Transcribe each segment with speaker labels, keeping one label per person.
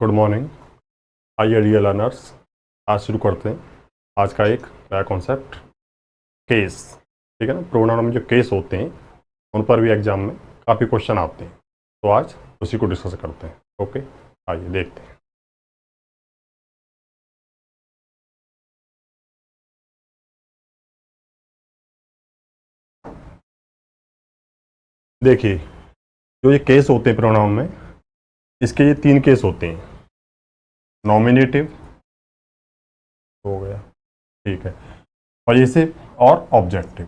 Speaker 1: Good morning. आइए dear learners, आज शुरू करते हैं आज का एक नया कॉन्सेप्ट, केस। ठीक है ना, प्रोनाउन में जो केस होते हैं उन पर भी एग्जाम में काफ़ी क्वेश्चन आते हैं, तो आज उसी को डिस्कस करते हैं। ओके, आइए देखते हैं। देखिए, जो ये केस होते हैं प्रोनाउन में, इसके ये 3 केस होते हैं। नॉमिनेटिव हो गया, ठीक है, पजेसिव और ऑब्जेक्टिव।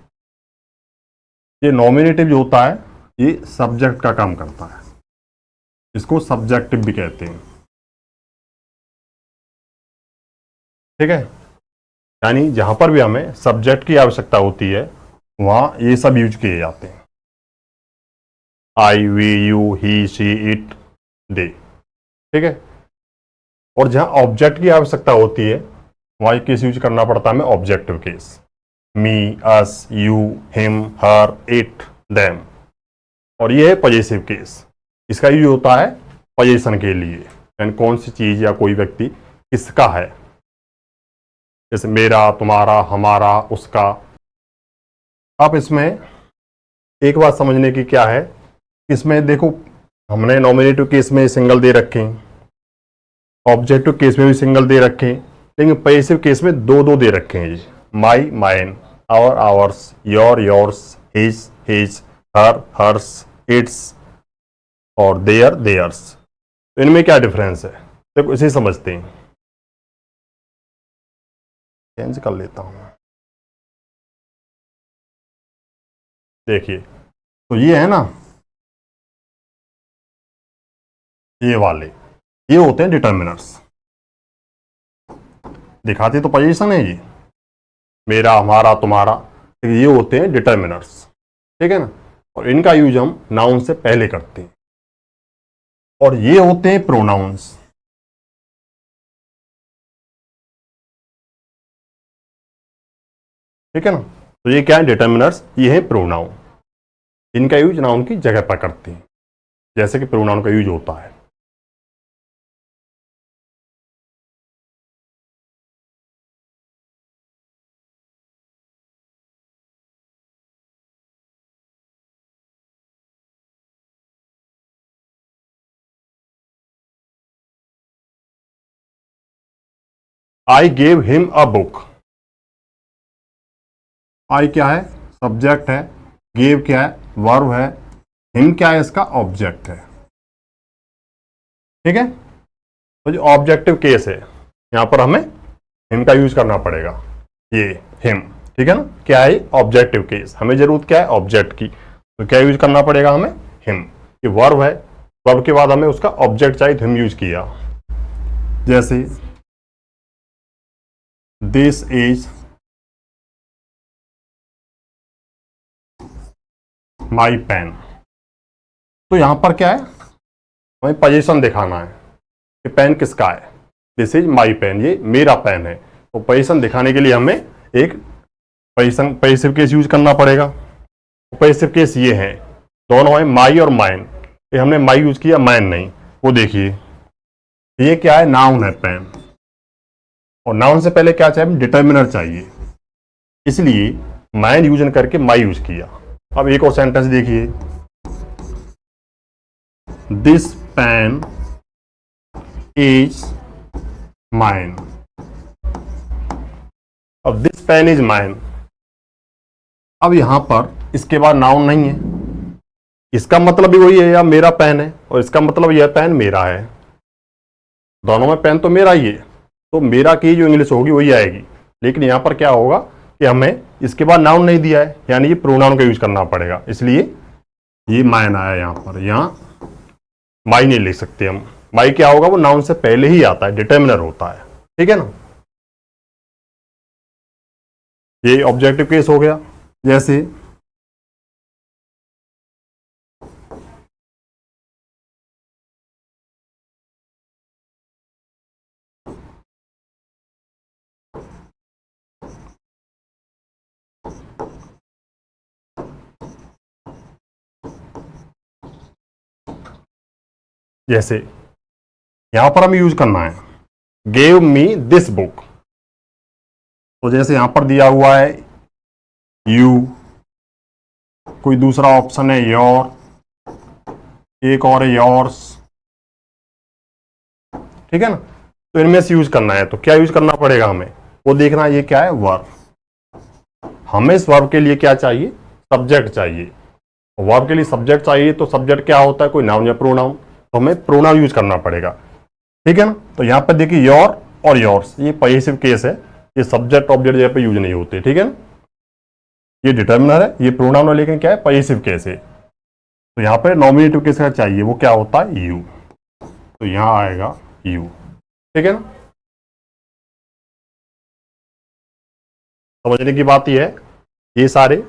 Speaker 1: ये नॉमिनेटिव जो होता है ये सब्जेक्ट का काम करता है, इसको सब्जेक्टिव भी कहते हैं। ठीक है, यानी जहां पर भी हमें सब्जेक्ट की आवश्यकता होती है वहां ये सब यूज किए जाते हैं। I, we, you, he, she, it, they. ठीक है, और जहां ऑब्जेक्ट की आवश्यकता होती है वहां ये केस यूज करना पड़ता है हमें, objective case. Me, us, you, him, her, it, them. और ये है पजेसिव केस। इसका यूज होता है पजेशन के लिए, यानी कौन सी चीज या कोई व्यक्ति किसका है, जैसे मेरा, तुम्हारा, हमारा, उसका। अब इसमें एक बात समझने की क्या है, इसमें देखो हमने नॉमिनेटिव केस में सिंगल दे रखे हैं, ऑब्जेक्टिव केस में भी सिंगल दे रखे हैं, लेकिन पजेसिव केस में दो दो दे रखे हैं जी। My, mine, our, ours, your, yours, his, his, her, hers, its और देयर, देयर्स। तो इनमें क्या डिफरेंस है, देखो इसे समझते हैं। चेंज कर लेता हूं। देखिए, तो ये है ना, ये वाले ये होते हैं डिटर्मिनर्स। दिखाते तो पोजीशन है ये, मेरा, हमारा, तुम्हारा, ये होते हैं डिटर्मिनर्स। ठीक है ना, और इनका यूज हम नाउन से पहले करते हैं, और ये होते हैं प्रोनाउंस। ठीक है ना, तो ये क्या है, डिटर्मिनर्स, ये है प्रोनाउन। इनका यूज नाउन की जगह पर करते हैं, जैसे कि प्रोनाउन का यूज होता है। I gave him a book. I क्या है, सब्जेक्ट है, गेव क्या है, वर्ब है, हिम क्या है, इसका ऑब्जेक्ट है। ठीक है, तो जो ऑब्जेक्टिव केस है यहां पर हमें हिम का यूज करना पड़ेगा, ये हिम। ठीक है ना, क्या है ऑब्जेक्टिव केस, हमें जरूरत क्या है ऑब्जेक्ट की, तो क्या यूज करना पड़ेगा हमें, हिम। ये वर्ब है, वर्ब के बाद हमें उसका ऑब्जेक्ट चाहिए तो हिम यूज किया। जैसे दिस इज माई पेन। तो यहां पर क्या है, हमें पोजीशन दिखाना है कि पेन किसका है। दिस इज माई पेन, ये मेरा पेन है। तो पोजीशन दिखाने के लिए हमें एक पोजीशन पैसिव केस यूज करना पड़ेगा। पैसिव केस ये है, दोनों है माई और माइन। ये हमने माई यूज किया, माइन नहीं। वो देखिए, ये क्या है, नाउन है पेन, और नाउन से पहले क्या चाहिए, डिटर्मिनर चाहिए, इसलिए माइन यूज करके माई यूज किया। अब एक और सेंटेंस देखिए, दिस पेन इज माइन। अब दिस पेन इज माइन, अब यहां पर इसके बाद नाउन नहीं है, इसका मतलब भी वही है, या मेरा पेन है, और इसका मतलब यह पेन मेरा है। दोनों में पेन तो मेरा ही है, तो मेरा की जो इंग्लिश होगी वही आएगी। लेकिन यहां पर क्या होगा कि हमें इसके बाद नाउन नहीं दिया है, यानी ये प्रोनाउन का यूज करना पड़ेगा, इसलिए ये माइन आया यहां पर। यहां माई नहीं लिख सकते हम, माई क्या होगा, वो नाउन से पहले ही आता है, डिटर्मिनर होता है। ठीक है ना, ये ऑब्जेक्टिव केस हो गया। जैसे जैसे यहां पर हमें यूज करना है गेव मी दिस बुक। तो जैसे यहां पर दिया हुआ है यू, कोई दूसरा ऑप्शन है योर, एक और है योर्स, ठीक है ना। तो इनमें से यूज करना है, तो क्या यूज करना पड़ेगा हमें, वो देखना है ये क्या है वर्ब। हमें इस वर्ब के लिए क्या चाहिए, सब्जेक्ट चाहिए। वर्ब के लिए सब्जेक्ट चाहिए, तो सब्जेक्ट क्या होता है, कोई नाउन या प्रोनाउन, तो हमें प्रोनाउन यूज करना पड़ेगा, ठीक है ना। तो यहां पर देखिए योर और योर्स, ये पॉसेसिव केस है, ये सब्जेक्ट ऑब्जेक्ट जगह पे यूज नहीं होते, ठीक है ना। ये डिटर्मिनर है, ये प्रोनाउन है, लेकिन क्या है पॉसेसिव केस है। तो यहां पर नॉमिनेटिव केस का चाहिए, वो क्या होता है यू, तो यहां आएगा यू, ठीक है ना। समझने की बात यह है, ये सारे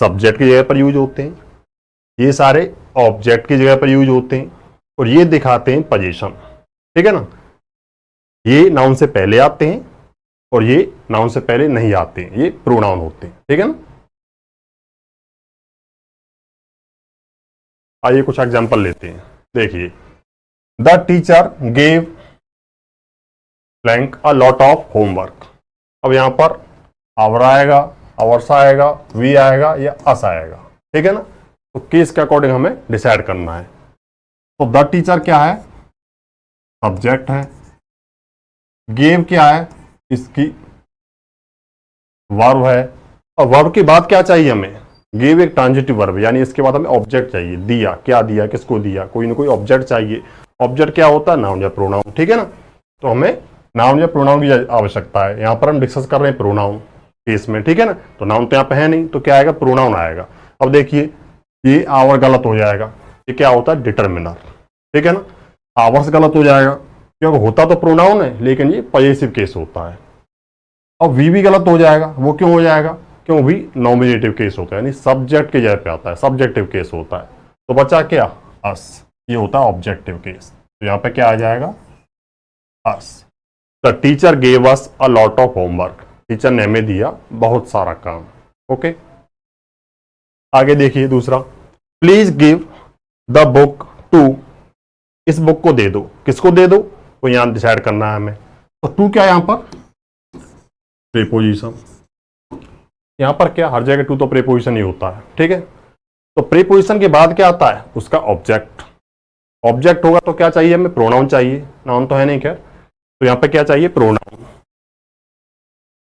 Speaker 1: सब्जेक्ट की जगह पर यूज होते हैं, ये सारे ऑब्जेक्ट की जगह पर यूज होते हैं, और ये दिखाते हैं पोजीशन, ठीक है ना। ये नाउन से पहले आते हैं और ये नाउन से पहले नहीं आते हैं, ये प्रोनाउन होते हैं, ठीक है ना। आइए कुछ एग्जांपल लेते हैं। देखिए, the teacher gave blank a lot of homework. अब यहां पर आवर आएगा, आवर्स आएगा, वी आएगा या अस आएगा, ठीक है ना। तो केस के अकॉर्डिंग हमें डिसाइड करना है। तो द टीचर क्या है, सब्जेक्ट है। गेव क्या है, इसकी वर्ब है। और वर्ब के बाद क्या चाहिए हमें, गेव एक ट्रांजिटिव वर्ब, यानी इसके बाद हमें ऑब्जेक्ट चाहिए। दिया, क्या दिया, किसको दिया, कोई ना कोई ऑब्जेक्ट चाहिए। ऑब्जेक्ट क्या होता है, नाउन या प्रोनाउन, ठीक है ना। तो हमें नाउन या प्रोनाउन की आवश्यकता है। यहां पर हम डिस्कस कर रहे हैं प्रोनाउन केस में, ठीक है ना। तो नाउन तो यहाँ पे है नहीं, तो क्या आएगा, प्रोनाउन आएगा। अब देखिए, ये आवर गलत हो जाएगा, ये क्या होता है डिटर्मिनर, ठीक है ना। आवर्स गलत हो जाएगा, क्योंकि होता तो प्रोनाउन है, लेकिन ये पॉसेसिव केस होता है। अब वी भी गलत हो जाएगा, वो क्यों हो जाएगा, क्यों भी नॉमिनेटिव केस होता है, यानी सब्जेक्ट की जगह पे आता है, सब्जेक्टिव केस होता है। तो बचा क्या, अस, ये होता है ऑब्जेक्टिव केस। तो यहाँ पे क्या आ जाएगा, us. The teacher gave us a lot of homework, teacher ने हमें दिया बहुत सारा काम, ओके। आगे देखिए दूसरा, please give the book to, इस बुक को दे दो, किसको दे दो, तो यहां डिसाइड करना है हमें। तो टू क्या है यहां पर, प्रीपोजिशन। यहां पर क्या, हर जगह टू तो प्रीपोजिशन ही होता है, ठीक है। तो प्रीपोजिशन के बाद क्या आता है, उसका ऑब्जेक्ट। ऑब्जेक्ट होगा तो क्या चाहिए हमें, प्रोनाउन चाहिए, नाउन तो है नहीं खैर। तो यहां पे क्या चाहिए, प्रोनाउन।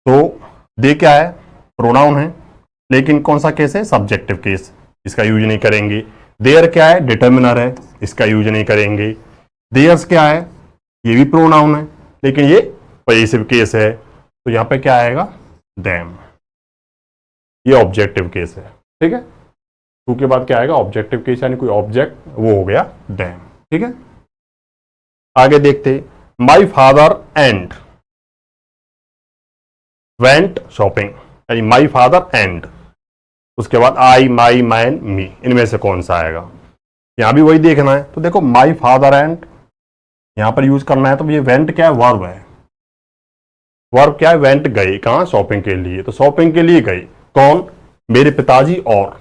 Speaker 1: तो दे क्या है, प्रोनाउन है, लेकिन कौन सा केस है, सब्जेक्टिव केस, इसका यूज नहीं करेंगे। देयर क्या है, डिटर्मिनर है, इसका यूज नहीं करेंगे। देयर्स क्या है, ये भी प्रोनाउन है, लेकिन ये पॉसेसिव केस है। तो यहां पे क्या आएगा, देम, ये ऑब्जेक्टिव केस है, ठीक है। टू के बाद क्या आएगा, ऑब्जेक्टिव केस, यानी कोई ऑब्जेक्ट, वो हो गया देम, ठीक है। आगे देखते, my father and went shopping, यानी माई फादर एंड, उसके बाद आई, माई, मैन, मी, इनमें से कौन सा आएगा। यहां भी वही देखना है। तो देखो, माई फादर एंड यहां पर यूज करना है, तो ये वेंट क्या है, वर्ब है। वर्ब क्या है, वेंट गए, कहां, शॉपिंग के लिए। तो शॉपिंग के लिए गई, कौन, मेरे पिताजी, और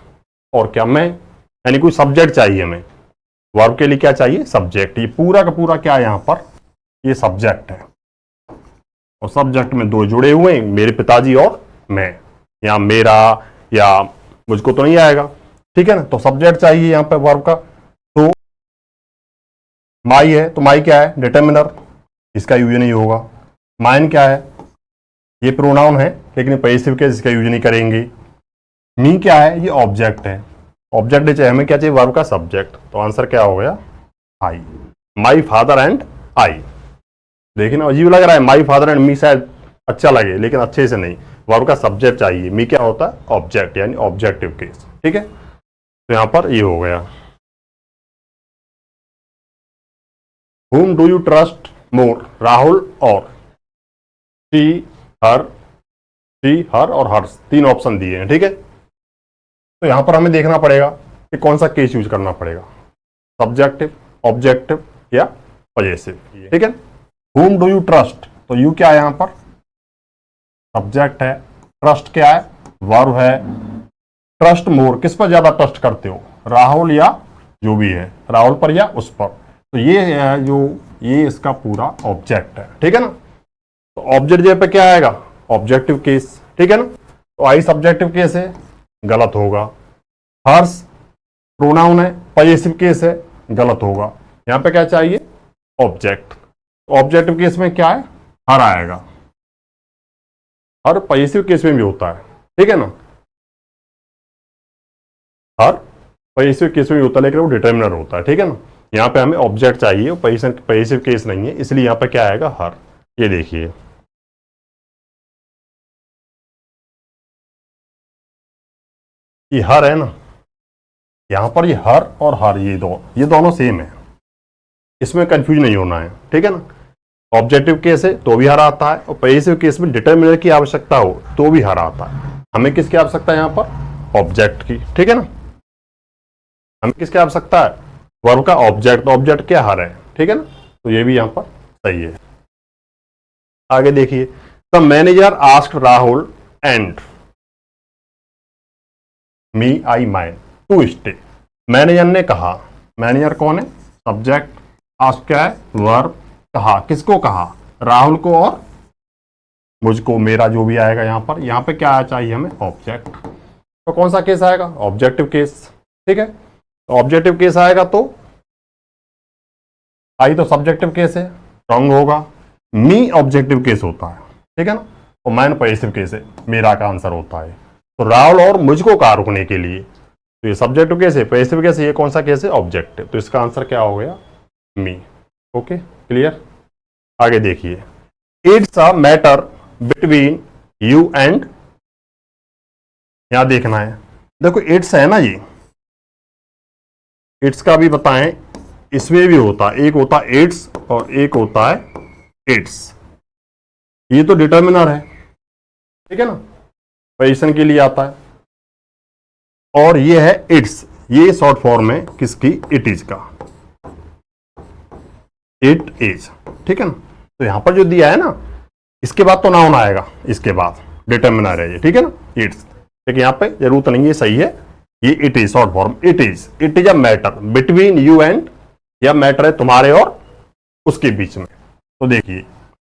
Speaker 1: क्या, मैं, यानी कोई सब्जेक्ट चाहिए हमें। वर्ब के लिए क्या चाहिए, सब्जेक्ट। ये पूरा का पूरा क्या है यहां पर, ये सब्जेक्ट है, और सब्जेक्ट में दो जुड़े हुए हैं, मेरे पिताजी और मैं, या मेरा, या मुझको तो नहीं आएगा, ठीक है ना। तो सब्जेक्ट चाहिए यहां पे वर्ब का। तो माई है, तो माई क्या है, डिटर्मिनर, इसका यूज नहीं होगा। माइन क्या है, ये प्रोनाउन है, लेकिन पॉसेसिव केस, इसका यूज नहीं करेंगे। मी क्या है, ये ऑब्जेक्ट है। ऑब्जेक्ट चाहिए हमें, क्या चाहिए, वर्ब का सब्जेक्ट। तो आंसर क्या हो गया, आई। My father and I. देखिए ना, अजीब लग रहा है, माई फादर एंड मी शायद अच्छा लगे, लेकिन अच्छे से नहीं। वर्ब का सब्जेक्ट चाहिए, मी क्या होता है, ऑब्जेक्ट, यानी ऑब्जेक्टिव केस, ठीक है। तो यहां पर ये हो गया। Whom do you trust more, Rahul और शी, हर, और हर्ष, तीन ऑप्शन दिए हैं, ठीक है। तो यहां पर हमें देखना पड़ेगा कि कौन सा केस यूज करना पड़ेगा, सब्जेक्टिव, ऑब्जेक्टिव या पॉसेसिव, ठीक है। Whom do you trust, तो यू क्या है यहां पर, सब्जेक्ट है। ट्रस्ट क्या है, वर्ब है। ट्रस्ट मोर, किस पर ज्यादा ट्रस्ट करते हो, राहुल या जो भी है, राहुल पर या उस पर। तो ये जो ये इसका पूरा ऑब्जेक्ट है, ठीक है ना। तो ऑब्जेक्ट जे पे क्या आएगा, ऑब्जेक्टिव केस, ठीक है ना। तो आई सब्जेक्टिव केस है, गलत होगा। हर्ष प्रोनाउन है, पॉजेसिव केस है, गलत होगा। यहां पे क्या चाहिए, ऑब्जेक्ट। ऑब्जेक्टिव केस में क्या है, हर आएगा। हर पॉजेसिव केस में भी होता है, ठीक है ना। हर पॉजेसिव केस में भी होता है, लेकिन वो डिटर्मिनर होता है, ठीक है ना। यहाँ पे हमें ऑब्जेक्ट चाहिए, पॉजेसिव केस नहीं है, इसलिए यहाँ पे क्या आएगा, हर। ये देखिए, ये हर है ना, यहाँ पर ये हर और हर, ये दोनों सेम है, इसमें कंफ्यूज नहीं होना है, ठीक है ना। ऑब्जेक्टिव केस है तो भी हर आता है, और पॉजेसिव केस में डिटर्मिनर की आवश्यकता हो तो भी हर आता है। हमें किसकी आवश्यकता है यहाँ पर, ऑब्जेक्ट की, ठीक है ना। हमें किसकी आवश्यकता है, वर्ब का ऑब्जेक्ट। ऑब्जेक्ट क्या, हर है, ठीक है ना। तो ये भी यहाँ पर सही है। आगे देखिए, the manager asked Rahul and me I mine to stay. Manager ने कहा, मैनेजर कौन है, सब्जेक्ट। आस्क क्या है, वर्ब। कहा, किसको कहा, राहुल को और मुझको, मेरा जो भी आएगा यहाँ पे क्या चाहिए हमें, ऑब्जेक्ट। तो कौन सा केस आएगा, ऑब्जेक्टिव केस, ठीक है। तो ऑब्जेक्टिव केस आएगा तो आई तो सब्जेक्टिव केस है, रॉन्ग होगा। मी ऑब्जेक्टिव केस होता है, ठीक है ना। और मैन पॉजेसिव केस है, मेरा का आंसर होता है। तो राहुल और मुझको कहा रुकने के लिए, तो ये सब्जेक्टिव केस है, पॉजेसिव केस है, ये कौन सा केस है, ऑब्जेक्टिव। तो इसका आंसर क्या हो गया, मी। Okay, clear. आगे देखिए, it's a matter between you and, यहां देखना है, देखो इट्स है ना, ये इट्स का भी बताएं, इसमें भी होता है, एक होता है इट्स और एक होता है इट्स। ये तो डिटर्मिनर है, ठीक है ना, पोजीशन के लिए आता है। और ये है इट्स, ये शॉर्ट फॉर्म है किसकी, इट इज का, इट इज, ठीक है ना। तो यहां पर जो दिया है ना, इसके बाद तो नाउन आएगा, इसके बाद डिटर्मिनर है ये, ठीक है ना, इट्स। लेकिन यहां पे जरूरत नहीं है, सही है, ये it is short form, it is a matter between you and, या मैटर है तुम्हारे और उसके बीच में। तो देखिए,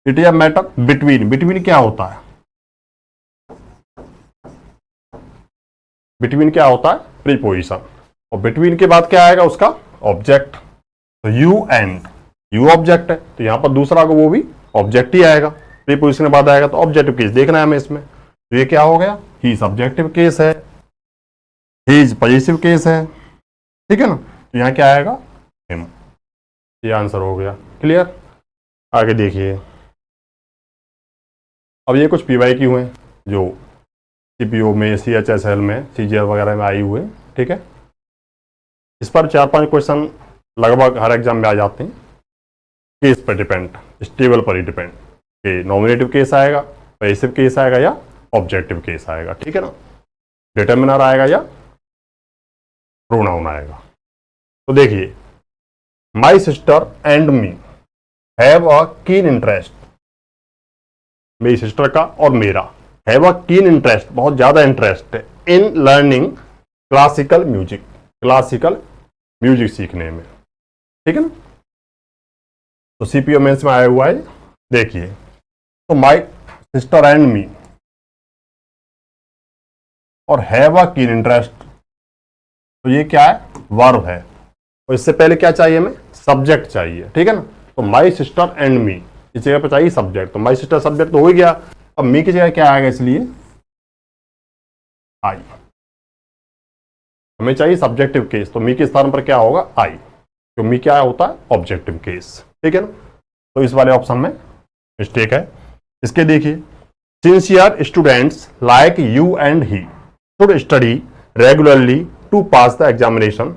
Speaker 1: it is a matter between, between क्या होता है, बिटवीन क्या होता है, प्रीपोजिशन। और बिटवीन के बाद क्या आएगा, उसका ऑब्जेक्ट। तो यू एंड, यू ऑब्जेक्ट है, तो यहां पर दूसरा को वो भी ऑब्जेक्ट ही आएगा, प्रीपोजिशन के बाद आएगा। तो ऑब्जेक्टिव केस देखना है हमें इसमें। तो ये क्या हो गया, ही सब्जेक्टिव केस है, हिज पॉजेसिव केस है, ठीक है ना। तो यहां क्या आएगा, हिम। ये आंसर हो गया, क्लियर। आगे देखिए, अब ये कुछ पीवाई की हुए जो सीपीओ में, सीएचएसएल में, सीजीएल वगैरह में आई हुए, ठीक है। इस पर 4-5 क्वेश्चन लगभग हर एग्जाम में आ जाते हैं। केस पर डिपेंड, स्टेबल पर ही डिपेंड, कि नॉमिनेटिव केस आएगा, पैसिव केस आएगा या ऑब्जेक्टिव केस आएगा, ठीक है ना, डिटर्मिनर आएगा या प्रोनाउन आएगा। तो देखिए, my sister and me have a keen interest, मेरी सिस्टर का और मेरा, हैव अ कीन इंटरेस्ट, बहुत ज्यादा इंटरेस्ट है, in learning classical music, classical music सीखने में, ठीक है ना। तो सीपीओ मेंस में आया हुआ है, देखिए। तो माई सिस्टर एंड मी और हैव अ कीन इंटरेस्ट, तो ये क्या है, वर्ब है। और इससे पहले क्या चाहिए हमें, सब्जेक्ट चाहिए, ठीक है ना। तो माई सिस्टर एंड मी, इस जगह पर चाहिए सब्जेक्ट, तो माई सिस्टर सब्जेक्ट तो हो ही गया। अब मी की जगह क्या आएगा, इसलिए आई, हमें चाहिए सब्जेक्टिव केस, तो मी के स्थान पर क्या होगा, आई, तो मी क्या होता है, ऑब्जेक्टिव केस, ठीक है ना। तो इस वाले ऑप्शन में मिस्टेक है। इसके देखिए, sincere students like you and he should study regularly to pass the examination,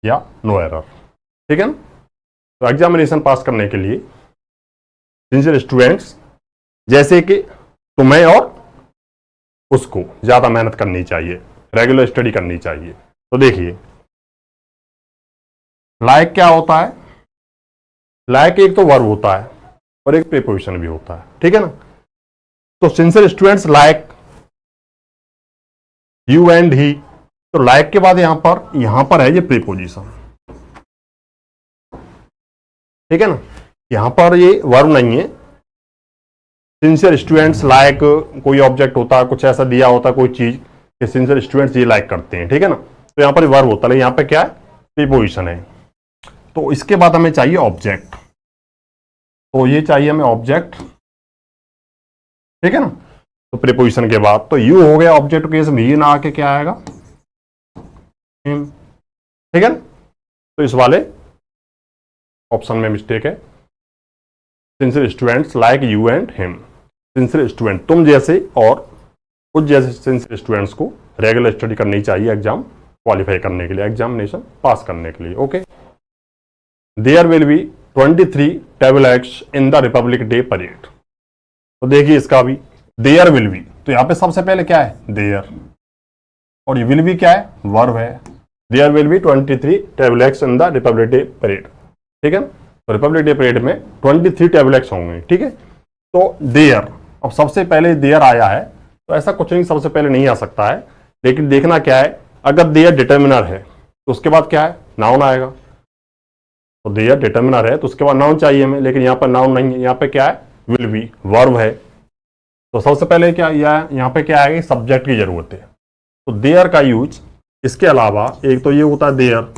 Speaker 1: या नो एरर, ठीक है ना। तो एग्जामिनेशन पास करने के लिए सिंसियर स्टूडेंट्स, जैसे कि तुम्हें और उसको ज्यादा मेहनत करनी चाहिए, रेगुलर स्टडी करनी चाहिए। तो देखिए, लाइक क्या होता है, लाइक एक तो वर्ब होता है और एक प्रीपोजिशन भी होता है, ठीक है ना। तो sincere students like you and ही, तो लाइक के बाद यहां पर है ये प्रीपोजिशन, ठीक है ना। यहां पर ये वर्ब नहीं है। सिंसियर स्टूडेंट्स लाइक कोई ऑब्जेक्ट होता है, कुछ ऐसा दिया होता है कोई चीज कि सिंसियर स्टूडेंट्स ये लाइक करते हैं, ठीक है ना। तो यहां पर वर्ब होता है, यहां पे क्या है, प्रीपोजिशन है। तो इसके बाद हमें चाहिए ऑब्जेक्ट, तो ये चाहिए हमें ऑब्जेक्ट, ठीक है ना। तो प्रीपोजिशन के बाद तो यू हो गया ऑब्जेक्ट केस में, ये ना आके क्या आएगा, हिम, ठीक है ना। तो इस वाले ऑप्शन में मिस्टेक है। Sincere students like you and him, sincere student तुम जैसे और कुछ जैसे सिंसियर स्टूडेंट्स को रेगुलर स्टडी करनी चाहिए एग्जाम क्वालिफाई करने के लिए, एग्जामिनेशन पास करने के लिए। Okay, there will be 23 table acts in the republic day parade. तो देखिए इसका भी देयर विल बी, तो यहां पे सबसे पहले क्या है, देयर, और ये विल बी क्या है, वर्ब है। There will be 23 table acts in the republic day parade, ठीक है। तो रिपब्लिक डे परेड में 23 टेबल एक्ट्स होंगे, ठीक है। तो देयर, अब सबसे पहले देयर आया है, तो ऐसा कुछ नहीं सबसे पहले नहीं आ सकता है, लेकिन देखना क्या है, अगर देयर डिटर्मिनर है तो उसके बाद क्या है, नाउन आएगा। तो देयर डिटर्मिनर है तो उसके बाद नाउन चाहिए हमें, लेकिन यहाँ पर नाउन नहीं है, यहाँ पे क्या है, विल बी, वर्ब है। तो सबसे पहले क्या यहाँ पे क्या आएगी, सब्जेक्ट की जरूरत है। तो देयर का यूज, इसके अलावा एक तो ये होता है देयर,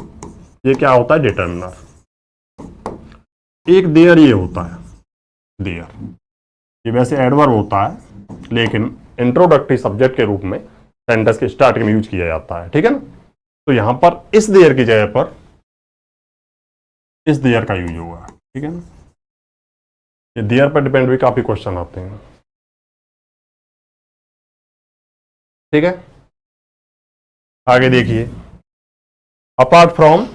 Speaker 1: ये क्या होता है, डिटर्मिनर। एक देयर ये होता है, देयर ये वैसे एडवर्ब होता है, लेकिन इंट्रोडक्टरी सब्जेक्ट के रूप में सेंटेंस के स्टार्टिंग में यूज किया जाता है, ठीक है ना। तो यहां पर इस देयर की जगह पर इस देयर का यूज होगा, ठीक है ना। ये देयर पर डिपेंड भी काफी क्वेश्चन आते हैं, ठीक है। आगे देखिए, अपार्ट फ्रॉम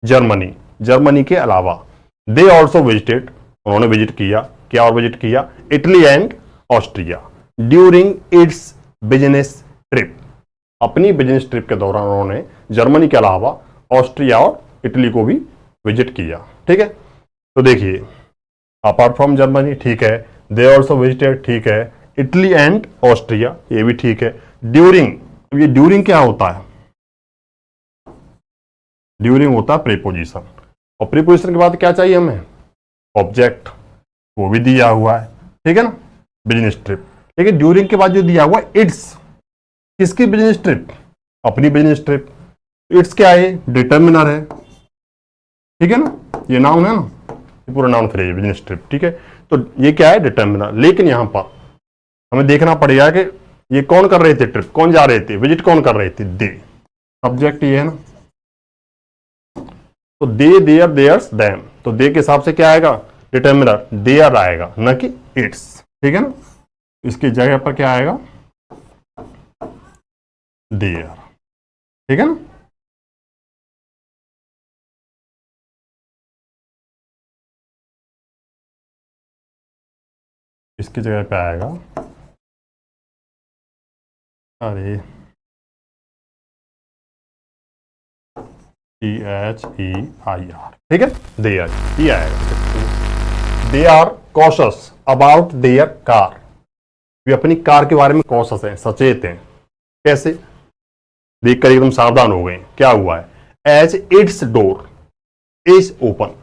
Speaker 1: जर्मनी, जर्मनी के अलावा, दे ऑल्सो विजिटेड, उन्होंने विजिट किया, क्या और विजिट किया, Italy and Austria during its business trip, अपनी बिजनेस ट्रिप के दौरान उन्होंने जर्मनी के अलावा ऑस्ट्रिया और इटली को भी विजिट किया, ठीक है। तो देखिए, अपार्ट फ्रॉम जर्मनी ठीक है, दे ऑल्सो विजिटेड ठीक है, इटली एंड ऑस्ट्रिया ये भी ठीक है। ड्यूरिंग, ये ड्यूरिंग क्या होता है, ड्यूरिंग होता है प्रीपोजिशन, और प्रीपोजिशन के बाद क्या चाहिए हमें, ऑब्जेक्ट, वो भी दिया हुआ है, ठीक है ना, बिजनेस ट्रिप। लेकिन ड्यूरिंग के बाद जो दिया हुआ इट्स, किसकी बिजनेस ट्रिप, अपनी बिजनेस ट्रिप। इट्स क्या है, डिटर्मिनर है, ठीक है ना, ये नाउन है ना, ये पूरा नाउन फ्रेज बिजनेस ट्रिप, ठीक है। तो ये क्या है, डिटर्मिनर। लेकिन यहां पर हमें देखना पड़ेगा कि ये कौन कर रहे थे ट्रिप, कौन जा रहे थे, विजिट कौन कर रहे थे, दे, सब्जेक्ट ये है ना। तो दे, देयर, देयर्स, देम, तो दे के हिसाब से क्या आएगा, डिटर्मिनर देयर आएगा, न कि इट्स, ठीक है ना। इसकी जगह पर क्या आएगा, देयर, ठीक है ना। इसकी जगह पे आएगा, अरे THEIR, ठीक है, देयर, ये आएगा। They are cautious about their car, वे अपनी कार के बारे में कॉशस हैं, सचेत हैं। कैसे, देखकर एकदम सावधान हो गए, क्या हुआ है, as its door is open,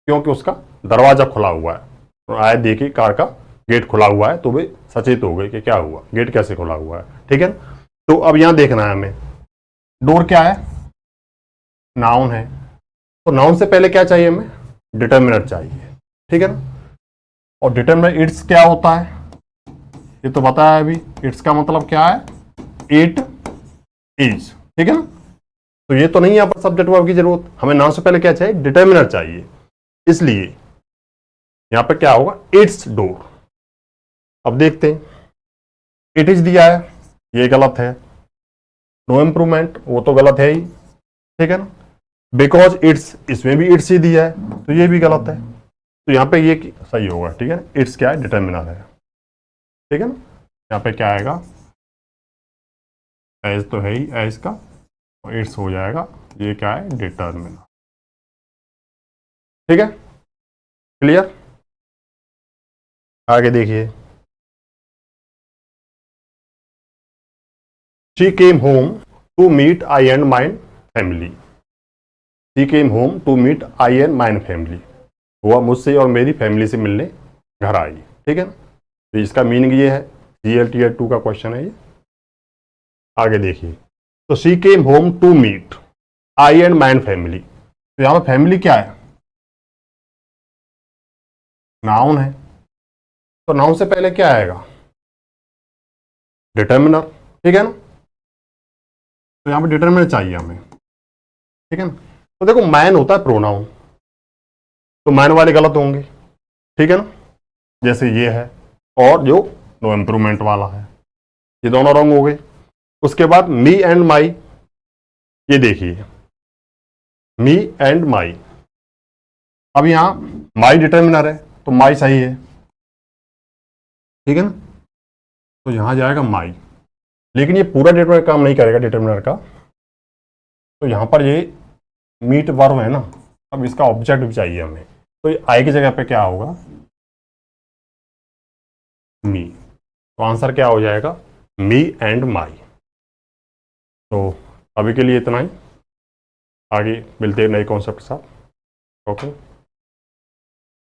Speaker 1: क्योंकि उसका दरवाजा खुला हुआ है। तो आए देखिए कार का गेट खुला हुआ है, तो वे सचेत हो गए कि क्या हुआ, गेट कैसे खुला हुआ है, ठीक है। तो अब यहां देखना है हमें, डोर क्या है, नाउन है, तो नाउन से पहले क्या चाहिए हमें, डिटर्मिनर चाहिए, ठीक है ना। और डिटर्मिनर इट्स क्या होता है, ये तो बताया अभी, इट्स का मतलब क्या है, इट इज, ठीक है ना। तो ये तो नहीं है यहाँ पर सब्जेक्ट वर्ब की जरूरत, हमें नाउन से पहले क्या चाहिए, डिटर्मिनर चाहिए, इसलिए यहां पर क्या होगा, इट्स डोर। अब देखते हैं, इट इज दिया है, ये गलत है, नो इम्प्रूवमेंट वो तो गलत है ही, ठीक है ना। बिकॉज इट्स, इसमें भी इट्स ही दिया है, तो ये भी गलत है, तो यहाँ पे ये सही होगा, ठीक है ना। इट्स क्या है, डिटर्मिनर है, ठीक है ना। यहाँ पे क्या आएगा, एज तो है ही, एज का और इट्स हो जाएगा, ये क्या है, डिटर्मिनर, ठीक है, क्लियर। आगे देखिए, she came home to meet I and mine family, she came home to meet I and mine family, वह मुझसे और मेरी फैमिली से मिलने घर आई। ठीक है ना, तो इसका मीनिंग ये है, GL Tier 2 का क्वेश्चन है ये। आगे देखिए, तो she came home to meet I and my family. तो यहाँ पर फैमिली क्या है, नाउन है, तो नाउन से पहले क्या आएगा, डिटर्मिनर। ठीक है ना, तो यहाँ पे डिटर्मिनर चाहिए हमें। ठीक है ना, तो देखो मैन होता है प्रोनाउन, तो मैन वाले गलत होंगे। ठीक है ना, जैसे ये है, और जो नो इम्प्रूवमेंट वाला है, ये दोनों रॉन्ग हो गए। उसके बाद मी एंड माई, ये देखिए मी एंड माई, अब यहां माई डिटर्मिनर है तो माई सही है। ठीक है ना, तो यहां जाएगा माई, लेकिन ये पूरा डिटर्मिनर काम नहीं करेगा डिटर्मिनर का, तो यहां पर ये मीट वर्ब है ना, अब इसका ऑब्जेक्ट भी चाहिए हमें, तो ये आई की जगह पे क्या होगा, मी। तो आंसर क्या हो जाएगा, मी एंड माई। तो अभी के लिए इतना ही, आगे मिलते हैं नए कॉन्सेप्ट के साथ। ओके।